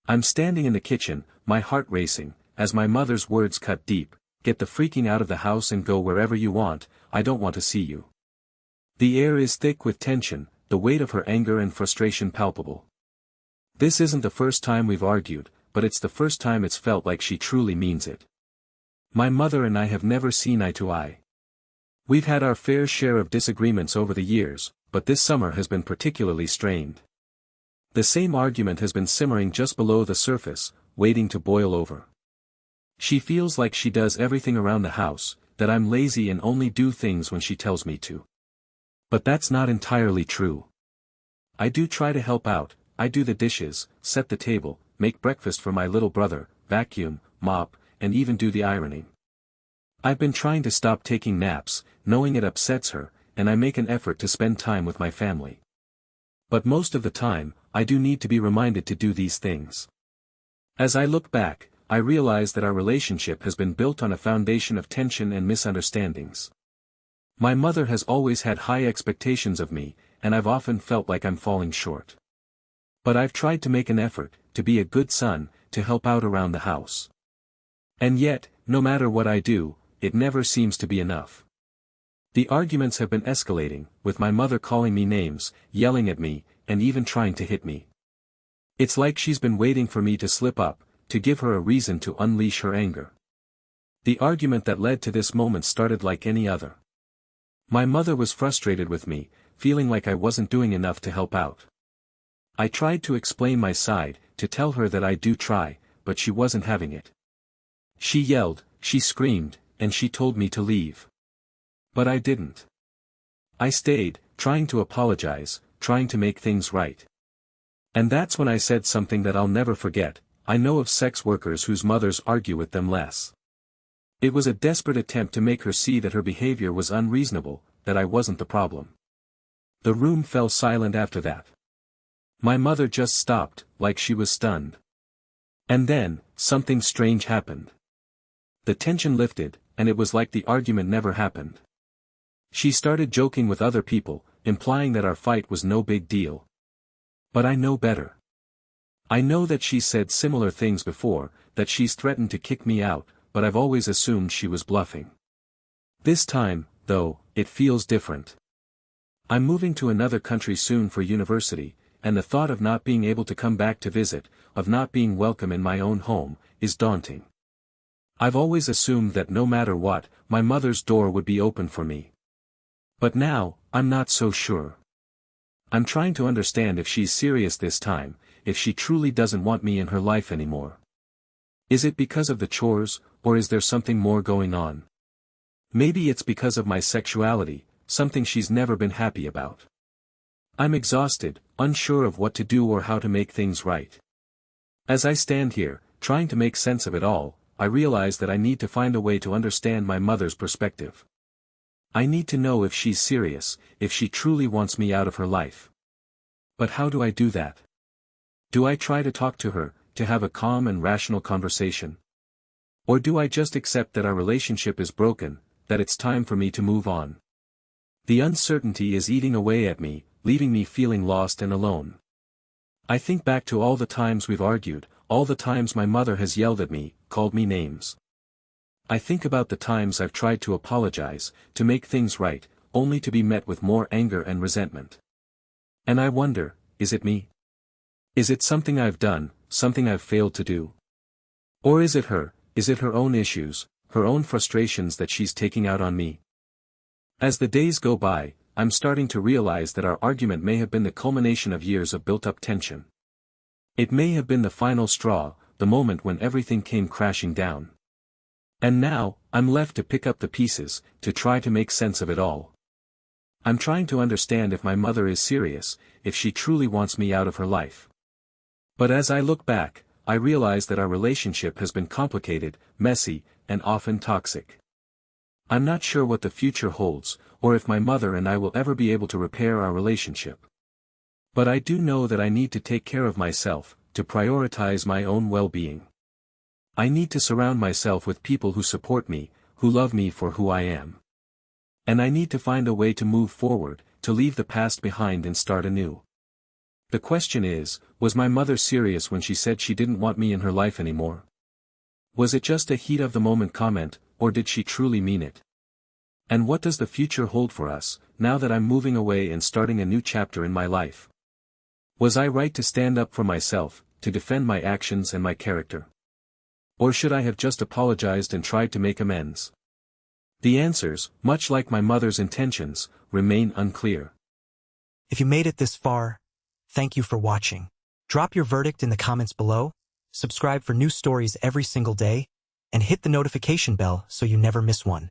I'm standing in the kitchen, my heart racing, as my mother's words cut deep. Get the freaking out of the house and go wherever you want, I don't want to see you. The air is thick with tension, the weight of her anger and frustration palpable. This isn't the first time we've argued, but it's the first time it's felt like she truly means it. My mother and I have never seen eye to eye. We've had our fair share of disagreements over the years, but this summer has been particularly strained. The same argument has been simmering just below the surface, waiting to boil over. She feels like she does everything around the house, that I'm lazy and only do things when she tells me to. But that's not entirely true. I do try to help out, I do the dishes, set the table, make breakfast for my little brother, vacuum, mop, and even do the ironing. I've been trying to stop taking naps, knowing it upsets her, and I make an effort to spend time with my family. But most of the time, I do need to be reminded to do these things. As I look back, I realize that our relationship has been built on a foundation of tension and misunderstandings. My mother has always had high expectations of me, and I've often felt like I'm falling short. But I've tried to make an effort, to be a good son, to help out around the house. And yet, no matter what I do, it never seems to be enough. The arguments have been escalating, with my mother calling me names, yelling at me, and even trying to hit me. It's like she's been waiting for me to slip up, to give her a reason to unleash her anger. The argument that led to this moment started like any other. My mother was frustrated with me, feeling like I wasn't doing enough to help out. I tried to explain my side, to tell her that I do try, but she wasn't having it. She yelled, she screamed, and she told me to leave. But I didn't. I stayed, trying to apologize, trying to make things right. And that's when I said something that I'll never forget. I know of sex workers whose mothers argue with them less. It was a desperate attempt to make her see that her behavior was unreasonable, that I wasn't the problem. The room fell silent after that. My mother just stopped, like she was stunned. And then, something strange happened. The tension lifted, and it was like the argument never happened. She started joking with other people, implying that our fight was no big deal. But I know better. I know that she's said similar things before, that she's threatened to kick me out, but I've always assumed she was bluffing. This time, though, it feels different. I'm moving to another country soon for university, and the thought of not being able to come back to visit, of not being welcome in my own home, is daunting. I've always assumed that no matter what, my mother's door would be open for me. But now, I'm not so sure. I'm trying to understand if she's serious this time, if she truly doesn't want me in her life anymore. Is it because of the chores, or is there something more going on? Maybe it's because of my sexuality, something she's never been happy about. I'm exhausted, unsure of what to do or how to make things right. As I stand here, trying to make sense of it all, I realize that I need to find a way to understand my mother's perspective. I need to know if she's serious, if she truly wants me out of her life. But how do I do that? Do I try to talk to her, to have a calm and rational conversation? Or do I just accept that our relationship is broken, that it's time for me to move on? The uncertainty is eating away at me, leaving me feeling lost and alone. I think back to all the times we've argued, all the times my mother has yelled at me, called me names. I think about the times I've tried to apologize, to make things right, only to be met with more anger and resentment. And I wonder, is it me? Is it something I've done, something I've failed to do? Or is it her own issues, her own frustrations that she's taking out on me? As the days go by, I'm starting to realize that our argument may have been the culmination of years of built-up tension. It may have been the final straw, the moment when everything came crashing down. And now, I'm left to pick up the pieces, to try to make sense of it all. I'm trying to understand if my mother is serious, if she truly wants me out of her life. But as I look back, I realize that our relationship has been complicated, messy, and often toxic. I'm not sure what the future holds, or if my mother and I will ever be able to repair our relationship. But I do know that I need to take care of myself, to prioritize my own well-being. I need to surround myself with people who support me, who love me for who I am. And I need to find a way to move forward, to leave the past behind and start anew. The question is, was my mother serious when she said she didn't want me in her life anymore? Was it just a heat-of-the-moment comment, or did she truly mean it? And what does the future hold for us, now that I'm moving away and starting a new chapter in my life? Was I right to stand up for myself, to defend my actions and my character? Or should I have just apologized and tried to make amends? The answers, much like my mother's intentions, remain unclear. If you made it this far, thank you for watching. Drop your verdict in the comments below, subscribe for new stories every single day, and hit the notification bell so you never miss one.